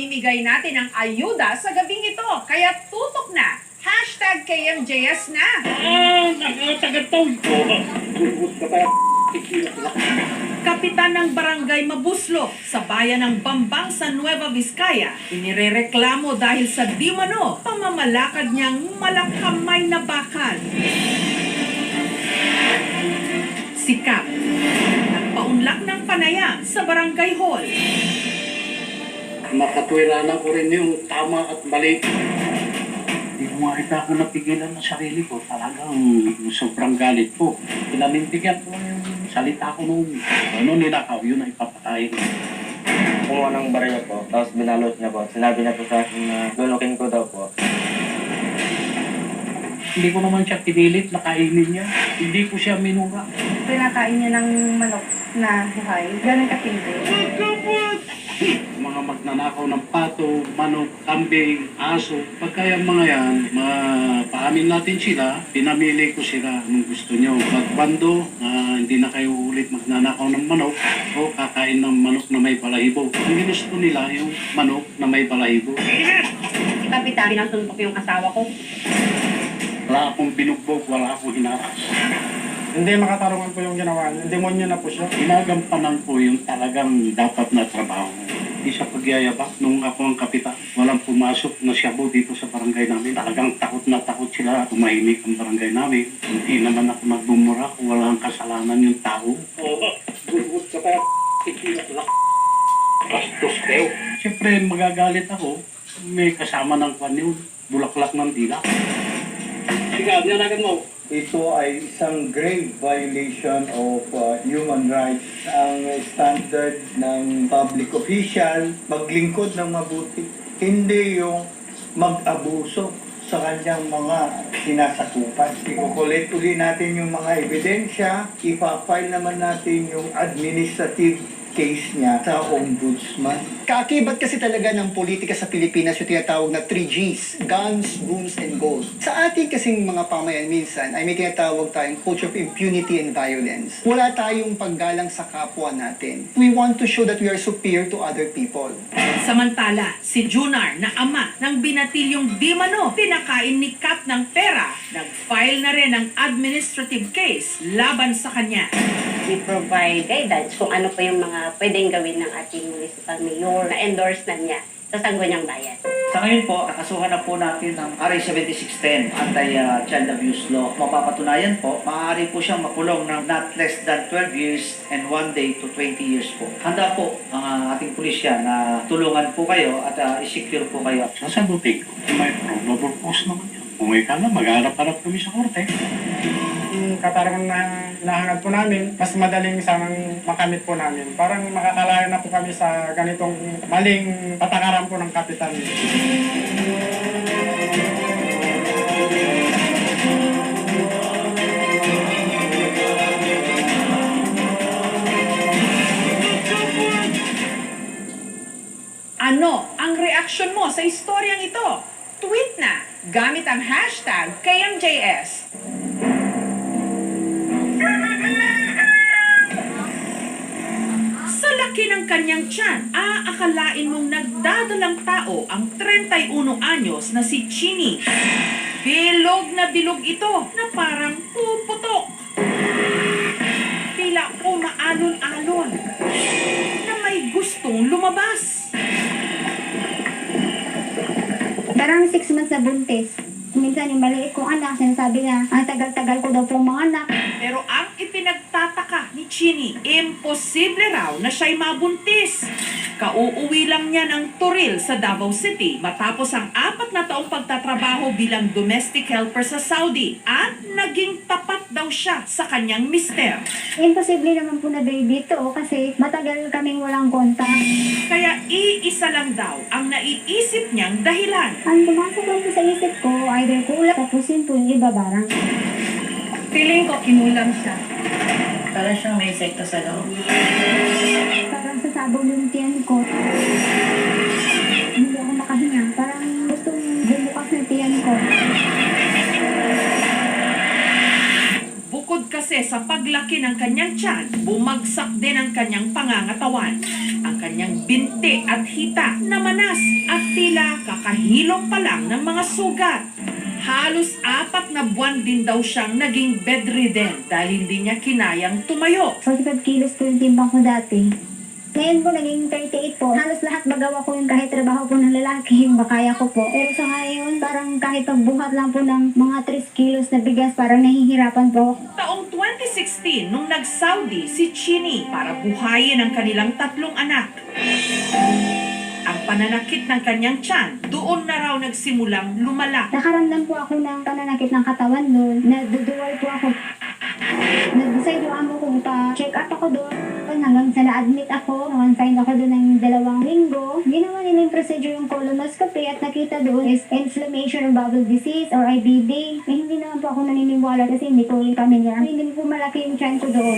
Ipamimigay natin ang ayuda sa gabing ito. Kaya tutok na. Hashtag KMJS na. Nakakatagatong. Kapitan ng Barangay Mabuslo sa bayan ng Bambang sa Nueva Vizcaya, inirereklamo dahil sa di mano pamamalakad niyang malakamay na bakal. Sikap, nagpaunlak ng panayam sa Barangay Hall. Makatwiranan ko rin yung tama at mali. Hindi ko makita ako napigilan ng sarili ko. Talagang sobrang galit po. Pinanintigan ko yung salita ko nung ninakaw, yun ay papatayin. Kumuha ng barya po, tapos binalot niya po. Sinabi niya po sa akin na lulukin ko daw po. Hindi ko naman siya pinilit na kainin niya. Hindi ko siya minura. Pinakain niya ng manok na buhay. Ganun katindi. Mga magnanakaw ng pato, manok, kambing, aso. Pagka yung mga yan, mapaamin natin sila, pinamili ko sila nung gusto nyo. Magbando, hindi na kayo ulit magnanakaw ng manok o kakain ng manok na may balahibo. Ang ginusto nila yung manok na may balahibo. Si Kapitan, pinasuntok yung asawa ko. Wala akong binugbog, wala akong hinaras. Hindi makatarungan po yung ginawa niya. Demonyo na po siya. Ginagampanan ko yung talagang dapat na trabaho. Hindi sa pagyayabak. Nung ako ang kapitan, walang pumasok na shabu dito sa barangay namin. Talagang takot na takot sila. Tumahimik ang barangay namin. Hindi naman ako nagbumura kung walang kasalanan yung tao. Oo, gurgut ka pa. Bastos kayo. Siyempre magagalit ako. May kasama ng kwan yun. Bulaklak ng dila. Sige, nalagan mo. Ito ay isang grave violation of human rights. Ang standard ng public official, maglingkod ng mabuti, hindi yung mag-abuso sa kanyang mga sinasakupan. Ikukulit uli natin yung mga ebidensya, ipafile naman natin yung administrative case niya sa ombudsman. Kaakibat kasi talaga ng politika sa Pilipinas yung tinatawag na 3Gs, guns, booms, and gold. Sa ating kasing mga pamayan minsan ay may tinatawag tayong culture of impunity and violence. Wala tayong paggalang sa kapwa natin. We want to show that we are superior to other people. Samantala, si Junar na ama ng binatilyong di mano pinakain ni Kap ng pera, nag-file na rin ng administrative case laban sa kanya. We provide guidance kung ano po yung mga pwedeng gawin ng ating municipal mayor na endorse na niya sa Sangguniang Bayan. Sa ngayon po, kakasuhan na po natin ng RA 7610, Anti-Child Abuse Law. Mapapatunayan po, maaari po siyang makulong ng not less than 12 years and 1 day to 20 years po. Handa po ang ating pulisya na tulungan po kayo at i-secure po kayo. Sasagutin ko, may probable cause naman yan. Kung may kala, mag-harap-harap kami sa korte. Yung katarungan na hinahangad po namin, mas madaling sanang makamit po namin. Parang makakalaya na po kami sa ganitong maling patakaran po ng kapitan. Ano ang reaksyon mo sa istoryang ito? Tweet na gamit ang hashtag KMJS. Sa laki ng kanyang tiyan, aakalain mong nagdadalang tao ang 31 anyos na si Chini. Bilog na bilog ito na parang puputok. Tila umaalon-alon na may gustong lumabas. Parang 6 months na buntis. Minsan yung maliit kong anak, sinasabi niya, ang tagal-tagal ko daw pong mga anak. Pero ang ipinagtataka ni Chini, imposible raw na siya'y mabuntis. Kauuwi lang niya ng Toril sa Davao City matapos ang 4 na taong pagtatrabaho bilang domestic helper sa Saudi at naging tapat daw siya sa kanyang mister. Imposible naman po na baby ito kasi matagal kaming walang kontak. Kaya iisa lang daw ang naiisip niyang dahilan. Ang pumasok lang po sa isip ko, either kulang, tapusin po yung iba barang. Feeling ko kinulang siya. Parang siyang may sekta sa loob. Parang sasabog yung tiyan ko. Hindi ako makahinga. Parang gustong bumukas ng tiyan ko. Bukod kasi sa paglaki ng kanyang tiyan, bumagsak din ang kanyang pangangatawan. Ang kanyang binti at hita namanas at tila kakahilom pa lang ng mga sugat. Halos 4 na buwan din daw siyang naging bedridden dahil hindi niya kinayang tumayo. 45 kilos po yung timbang ko dati. Ngayon po, naging 38 po. Halos lahat magawa ko yung kahit trabaho po ng lalaki, makaya ko po. Pero sa ngayon, parang kahit pagbuhat lang po ng mga 3 kilos na bigas, parang nahihirapan po. Taong 2016 nung nag-Saudi si Chini para buhayin ang kanilang 3 anak. Ang pananakit ng kanyang tiyan, doon na raw nagsimulang lumala. Nakaramdam po ako ng pananakit ng katawan doon. Naduduwal po ako. Nag-decide po ako kung pa-check up ako doon. Hanggang sa na-admit ako, na-confined ako doon ng 2 linggo. Ginawa nila yung procedure yung colonoscopy at nakita doon is inflammation or bowel disease or IBD. Eh, hindi naman po ako naniniwala kasi hindi ko ulit pamilya. Hindi po malaki yung tiyan ko doon.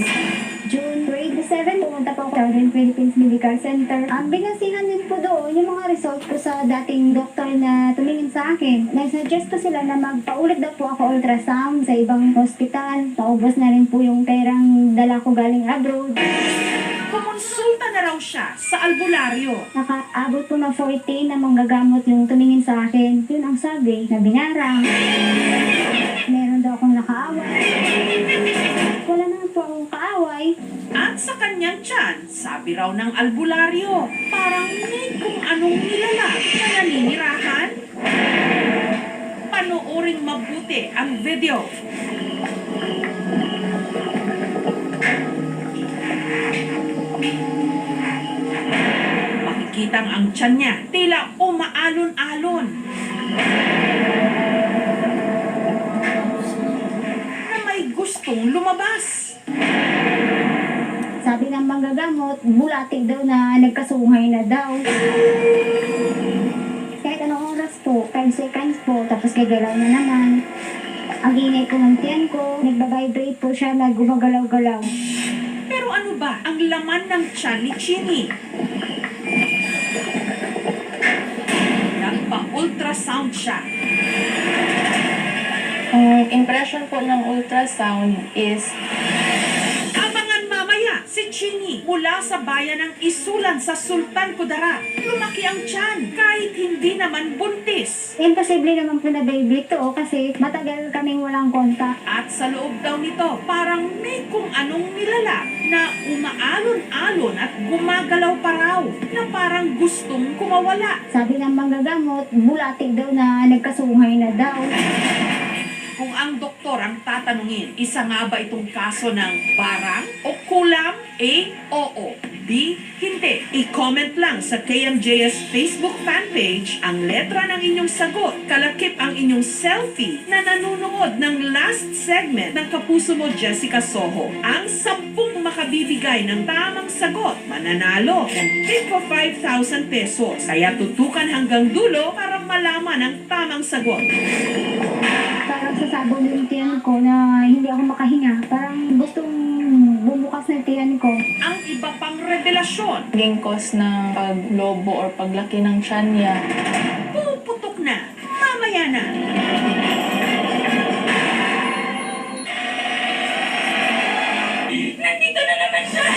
June 27, pumunta po ako sa Southern Philippines Medical Center. Ang binasihan din po doon yung mga result ko sa dating doktor na tumingin sa akin. Nag-suggest po sila na magpaulit daw po ako ultrasound sa ibang hospital. Paubos na rin po yung perang dala ko galing abroad. Kumonsulta na raw siya sa albularyo. Nakaabot po ng 14 na manggagamot yung tumingin sa akin. Yun ang sabi na binarang. Meron daw akong nakaaway. Wala naman po akong kaaway. At sa kanyang tiyan, sabi raw ng albularyo, parang may kung anong nilalag na naninirahan. Panooring mabuti ang video. Makikitang ang tiyan niya, tila umaalon-alon. Na may gustong lumabas. Sabi ng manggagamot, bulatik daw na nagkasungay na daw. Kahit anong oras po, 5 seconds po, tapos gagalaw na naman. Ang ingay ko ng tiyan ko, nagbabibrate po siya, nagumagalaw-galaw. Pero ano ba ang laman ng tiyan ni Chini? Nagpa-ultrasound siya. Ang impression po ng ultrasound is Abangan mamaya si Chini mula sa bayan ng Isulan sa Sultan Kudarat. Lumaki ang tiyan kahit hindi naman buntis. Imposible naman po na baby to kasi matagal kaming walang kontak. At sa loob daw nito, parang may kung anong nilala na umaalon-alon at gumagalaw pa raw na parang gustong kumawala. Sabi ng manggagamot, bulatik daw na nagkasungay na daw. Kung ang doktor ang tatanungin, isa nga ba itong kaso ng barang o kulam? A, oo. B, hindi. I-comment lang sa KMJS Facebook fanpage ang letra ng inyong sagot. Kalakip ang inyong selfie na nanunood ng last segment ng Kapuso Mo Jessica Soho. Ang 10 makabibigay ng tamang sagot, mananalo ng tip of 5,000 pesos. Kaya tutukan hanggang dulo para malaman ang tamang sagot. Parang sasabog yung tiyan ko na hindi ako makahinga. Parang gustong bumukas na tiyan ko. Ang iba pang revelasyon, naging cause ng paglobo or paglaki ng tiyan niya. puputok na, mamaya na. Nandito na naman siya!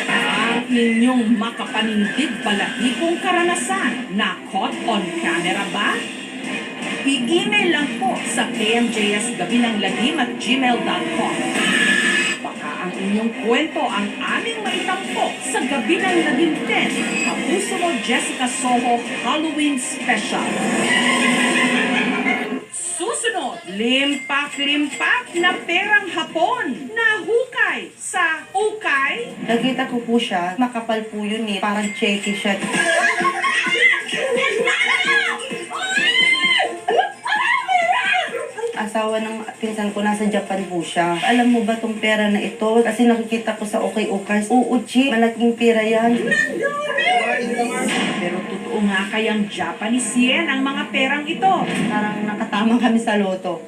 Ang inyong makapanindig balahibong karanasan na caught on camera ba? I-email lang po sa kmjsgabinanglagim@gmail.com. Baka ang inyong kwento ang aming maitampo sa Gabi ng Lagim 10, Kapuso Mo Jessica Soho Halloween Special. Susunod, limpak-limpak na perang hapon na hukay sa ukay. Nakita ko po siya, makapal po yun eh. Parang checky siya. Asawa ng pinsan ko, nasa Japan po siya. Alam mo ba tong pera na ito? Kasi nakikita ko sa Okay-Ukars. Oo, Chi, malaking pera yan. Pero totoo nga kayang Japanese yen ang mga perang ito. Parang nakatama kami sa loto.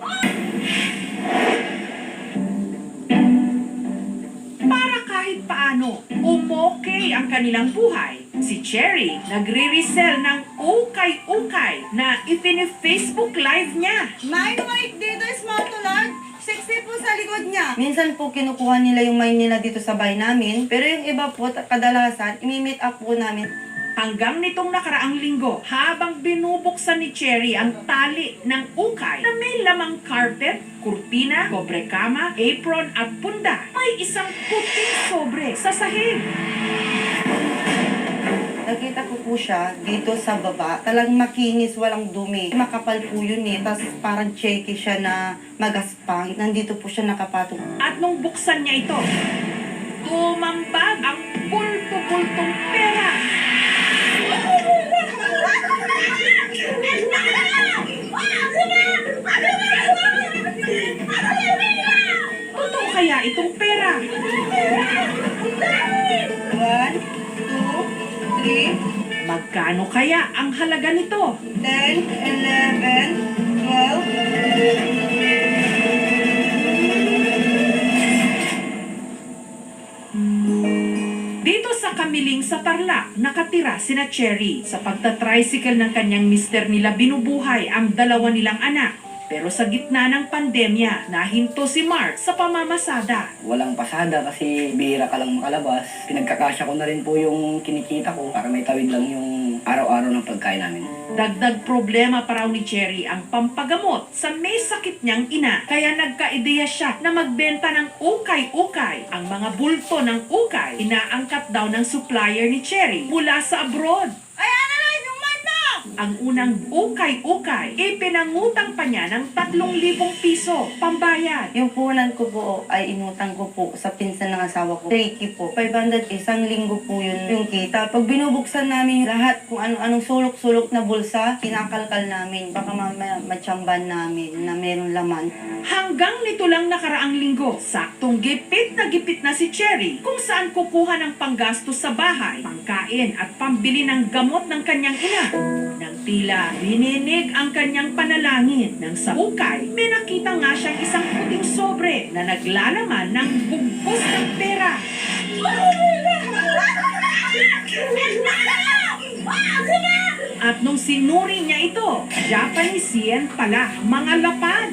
Para kahit paano, umokay ang kanilang buhay. Si Cherry, nagre-resell ng ukay-ukay na ipini-Facebook Live niya. May dito is matulag. 6 sexy po sa likod niya. Minsan po kinukuha nila yung mind nila dito sa bahay namin. Pero yung iba po, kadalasan, imi-meet up po namin. Hanggang nitong nakaraang linggo, habang binubuksan ni Cherry ang tali ng ukay na may lamang carpet, kurtina, kobrekama, apron at punda, may isang puting sobre sa sahig. Nakita ko po siya dito sa baba. Talagang makinis, walang dumi. Makapal po yun eh. Tapos parang checky siya na magaspang. Nandito po siya nakapatong. At nung buksan niya ito, tumambag ang bulto-bultong pera. Totoo kaya itong pera? 1, 2, 3, Magkano kaya ang halaga nito? 10, 11, 12. Dito sa Kamiling sa Tarlac, nakatira sina Cherry. Sa pagta-tricycle ng kanyang mister nila binubuhay ang dalawa nilang anak. Pero sa gitna ng pandemya, nahinto si Mark sa pamamasada. Walang pasada kasi bihira ka lang makalabas. Pinagkakasya ko na rin po yung kinikita ko para may tawid lang yung araw-araw ng pagkain namin. Dagdag problema pa raw ni Cherry ang pampagamot sa may sakit niyang ina. Kaya nagka-ideya siya na magbenta ng ukay-ukay. Ang mga bulto ng ukay, inaangkat daw ng supplier ni Cherry mula sa abroad. Ang unang ukay-ukay, ipinangutang pa niya ng 3,000 piso pambayad. Yung puhunan ko po ay inutang ko po sa pinsan ng asawa ko. Reiki po. 500 isang linggo po yun yung kita. Pag binubuksan namin lahat kung anong sulok-sulok na bulsa, kinakalkal namin. Baka mamaya matsamban namin na meron laman. Hanggang nito lang nakaraang linggo, saktong gipit na si Cherry kung saan kukuha ng panggastos sa bahay, pangkain at pambili ng gamot ng kanyang ina. Nang tila bininig ang kanyang panalangin ng sa ukay, may nakita nga siyang isang puting sobre na naglalaman ng bugbos ng pera. At nung sinuri niya ito, Japanese yen pala, mga lapad.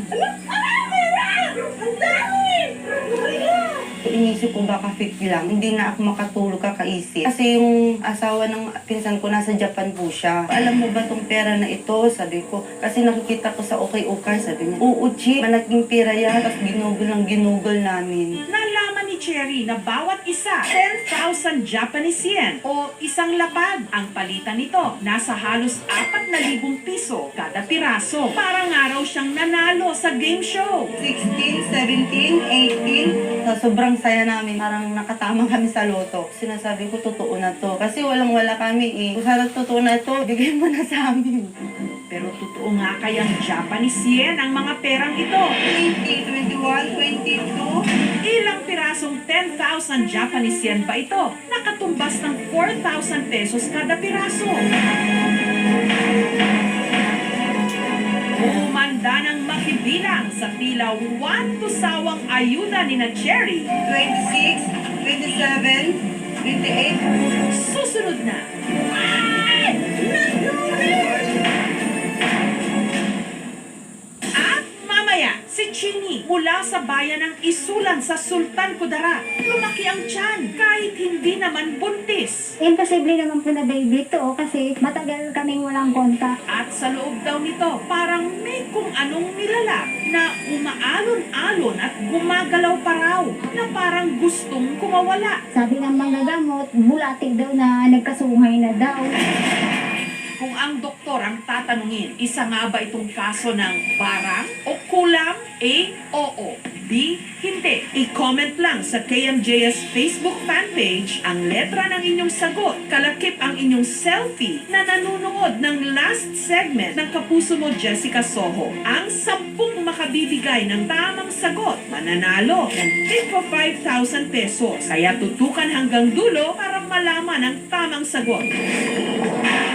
Inisip ko baka fake lang. Hindi na ako makatulog kakaisip. Kasi yung asawa ng pinsan ko nasa Japan po siya. Alam mo ba tong pera na ito? Sabi ko. Kasi nakikita ko sa okay-okay. Sabi niya, oo, Chi, malaking pera yan. Tapos ginugol namin. Nalaman ni Cherry na bawat isa 10,000 Japanese yen o isang lapad. Ang palitan nito, nasa halos 4,000 piso kada piraso. Parang araw siyang nanalo sa game show. 16, 17, 18. So, sobrang saya namin. Parang nakatama kami sa loto. Sinasabi ko, totoo na to. Kasi walang-wala kami eh. Kung sana totoo na ito, bigay mo na sa amin. Pero totoo nga kayang Japanese yen ang mga perang ito. 20, 21, 22. Ilang pirasong 10,000 Japanese yen ba ito? Nakatumbas ng 4,000 pesos kada piraso. Umanda ng makibilang sa tila sawang ayuda ni na Cherry. 26, 27, 28. Susunod na. At mamaya, si Chini mula sa bayan ng Isulan sa Sultan Kudarat. Lumaki ang tiyan kahit hindi naman buntis. Imposible naman po na baby to kasi matagal kaming walang kontak. At sa loob daw nito, parang may kung anong nilalak na umaalon-alon at gumagalaw pa raw na parang gustong kumawala. Sabi ng manggagamot, bulatik daw na nagkasungay na daw. Kung ang doktor ang tatanungin, isa nga ba itong kaso ng barang o kulam? A, oo. B, hindi. I-comment lang sa KMJS Facebook fanpage ang letra ng inyong sagot. Kalakip ang inyong selfie na nanonood ng last segment ng Kapuso Mo Jessica Soho. Ang 10 makabibigay ng tamang sagot, mananalo ng tigpa 5,000 pesos. Kaya tutukan hanggang dulo para malaman ang tamang sagot.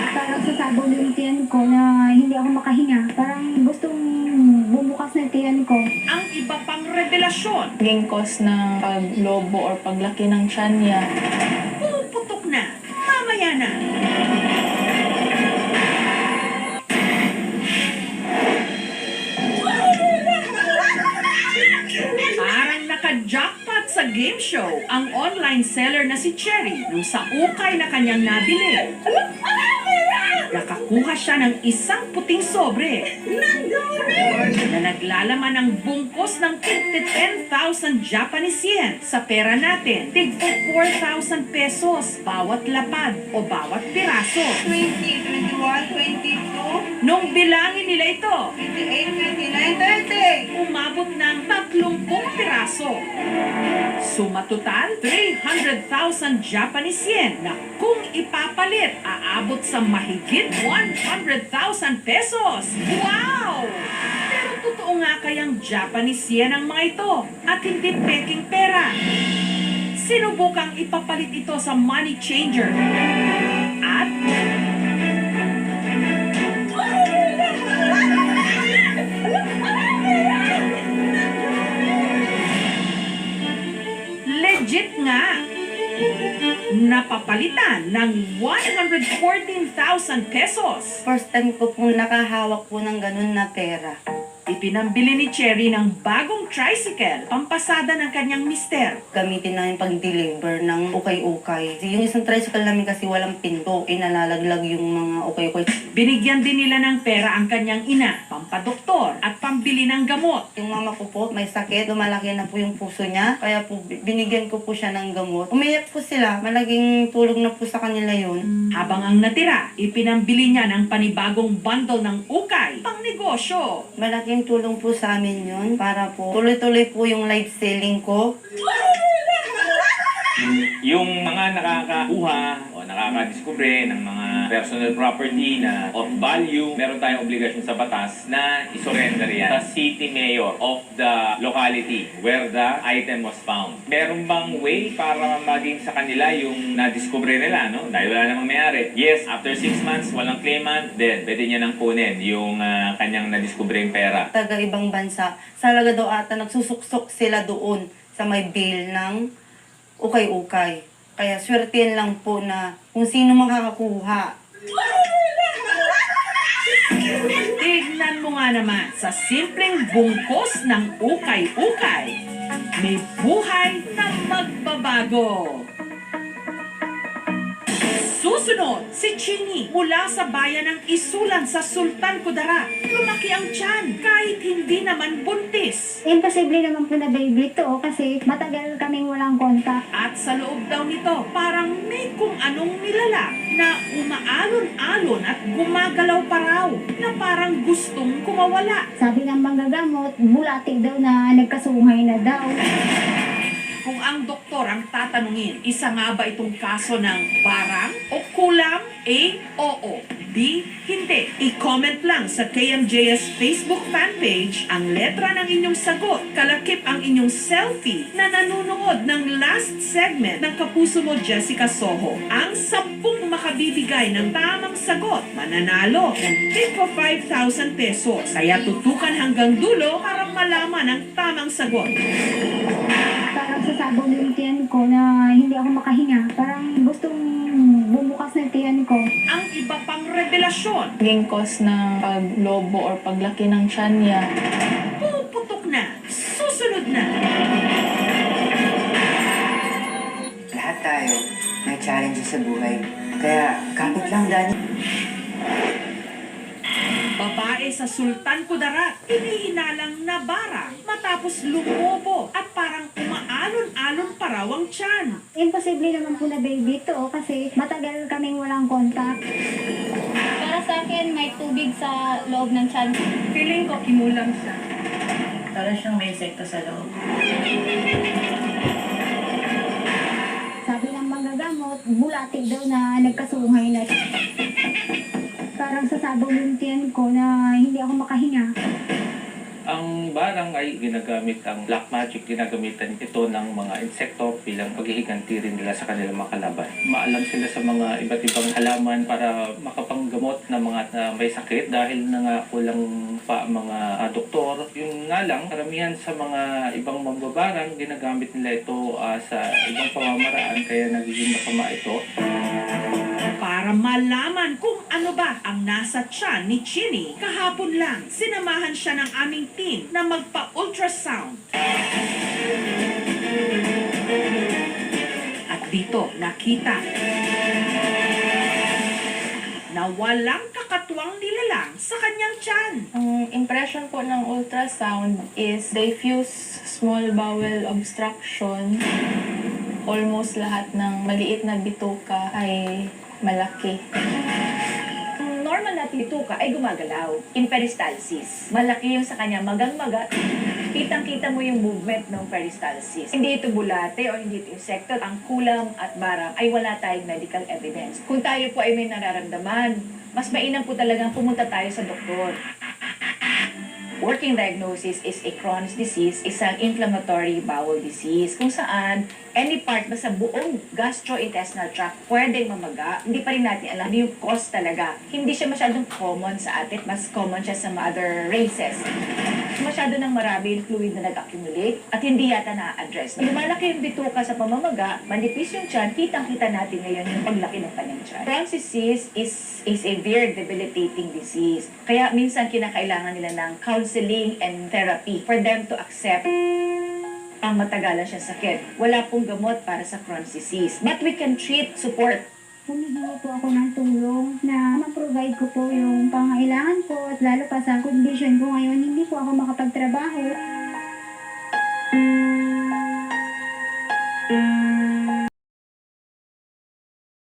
Parang sasabog yung tiyan ko na hindi ako makahinga. Parang gustong bumukas na tiyan ko. Ang iba pang revelasyon, Naging cause ng paglobo or paglaki ng tiyan niya. puputok na. Mamaya na. sa game show ang online seller na si Cherry nung sa ukay na kanyang nabili. Nakakuha siya ng isang puting sobre na naglalaman ng bungkos ng 10,000 Japanese yen. Sa pera natin, tig 4,000 pesos bawat lapad o bawat piraso. 20, 21, 22, Nung bilangin nila ito, 28, 29, 30. umabot ng 30 piraso. Suma total, 300,000 Japanese yen na kung ipapalit, aabot sa mahigit 100,000 pesos. Wow! Pero totoo nga kayang Japanese yen ang mga ito at hindi peking pera. Sinubukang ipapalit ito sa money changer. At legit nga. Napapalitan ng 114,000 pesos. First time ko pong nakahawak po ng ganun na pera. Ipinambili ni Cherry ng bagong tricycle, pampasada ng kanyang mister. Gamitin namin pag-deliver ng ukay-ukay. Yung isang tricycle namin kasi walang pinto, inalalaglag yung mga ukay-ukay. Binigyan din nila ng pera ang kanyang ina, pampadoktor at pambili ng gamot. Yung mama ko po, may sakit, lumalaki na po yung puso niya. Kaya po, binigyan ko po siya ng gamot. Umiyak po sila, malaking tulong na po sa kanila yun. Habang ang natira, ipinambili niya ng panibagong bundle ng ukay, pang negosyo. Malaking tulong po sa amin yun para po tuloy-tuloy po yung live selling ko. Yung mga nakakakuha o nakakadiskubre ng mga personal property na of value, meron tayong obligasyon sa batas na isurrender yan sa city mayor of the locality where the item was found. Meron bang way para maging sa kanila yung nadiskubre nila, no? Dahil wala namang mayari. Yes, after 6 months, walang claimant, then pwede niya nang kunin yung kanyang nadiskubre yung pera. Taga ibang bansa, salaga daw ata nagsusuksok sila doon sa may bail ng ukay-ukay. Kaya swertihan lang po na kung sino makakakuha. Tignan mo nga naman, sa simpleng bungkos ng ukay-ukay, may buhay na magbabago. Susunod, si Chinny mula sa bayan ng Isulan sa Sultan Kudarat. Lumaki ang tiyan kahit hindi naman buntis. Imposible naman po na baby to kasi matagal kaming walang kontak. At sa loob daw nito, parang may kung anong nilalak na umaalon-alon at gumagalaw pa raw na parang gustong kumawala. Sabi ng manggagamot, bulatik daw na nagkasungay na daw. Kung ang doktor ang tatanungin, isa nga ba itong kaso ng barang o kulam? A, oo. B, hindi. I-comment lang sa KMJS Facebook fanpage ang letra ng inyong sagot. Kalakip ang inyong selfie na nanonood ng last segment ng Kapuso Mo Jessica Soho. Ang 10 makabibigay ng tamang sagot, mananalo ng tig 5,000 pesos. Kaya tutukan hanggang dulo para malaman ang tamang sagot. Parang sasabog yung tiyan ko na hindi ako makahinga. Parang gustong bumukas ng tiyan ko. Ang iba pang revelasyon, Naging cause ng paglobo or paglaki ng tiyan niya. puputok na, susunod na. Lahat tayo may challenges sa buhay. Kaya kapit lang, Dani. Babae sa Sultan Kudarat, hinihinalang na barang matapos lumobo at parang umaalon-alon pa raw ang tiyan. Imposible naman po na baby to kasi matagal kaming walang kontak. Para sa akin, may tubig sa loob ng tiyan. Feeling ko kinulang siya. Para siyang may sekta sa loob. Sabi ng manggagamot, bulatik daw na nagkasungay na. Parang sasabog yung tiyan ko na hindi ako makahinga. Ang barang ay ginagamit ang black magic, ginagamitan ito ng mga insekto bilang paghihiganti rin nila sa kanilang mga kalaban. Maalam sila sa mga iba't ibang halaman para makapanggamot ng mga may sakit dahil na nga kulang pa ang mga doktor. Yung nga lang, karamihan sa mga ibang mambabarang, ginagamit nila ito sa ibang pamamaraan kaya nagiging masama ito. Para malaman kung ano ba ang nasa tiyan ni Chinny, kahapon lang, sinamahan siya ng aming team na magpa-ultrasound. Dito nakita na walang kakatuwang nilalang sa kanyang tiyan. Ang impression po ng ultrasound is diffuse small bowel obstruction. Almost lahat ng maliit na bituka ay malaki. Ang normal na bituka ay gumagalaw in peristalsis. Malaki yung sa kanya magang-maga. Kitang-kita mo yung movement ng peristalsis. Hindi ito bulate o hindi ito insekto. Ang kulam at barang ay wala tayong medical evidence. Kung tayo po ay may nararamdaman, mas mainam po talagang pumunta tayo sa doktor. Working diagnosis is a Crohn's disease, isang inflammatory bowel disease, kung saan any part na sa buong gastrointestinal tract pwedeng mamaga. Hindi pa rin natin alam yung cause talaga. Hindi siya masyadong common sa atin, mas common siya sa other races. Masyado nang marami yung fluid na nag-accumulate at hindi yata na-address. Lumalaki yung bituka sa pamamaga, manipis yung tiyan, kitang-kita natin ngayon yung paglaki ng kanyang tiyan. Crohn's disease is a severe debilitating disease. Kaya minsan kinakailangan nila ng counseling and therapy for them to accept ang matagalan siya sakit. Wala pong gamot para sa Crohn's disease. But we can treat, support. Humihingi po ako ng tulong na ma-provide ko po yung pangailangan ko at lalo pa sa condition ko ngayon, hindi po ako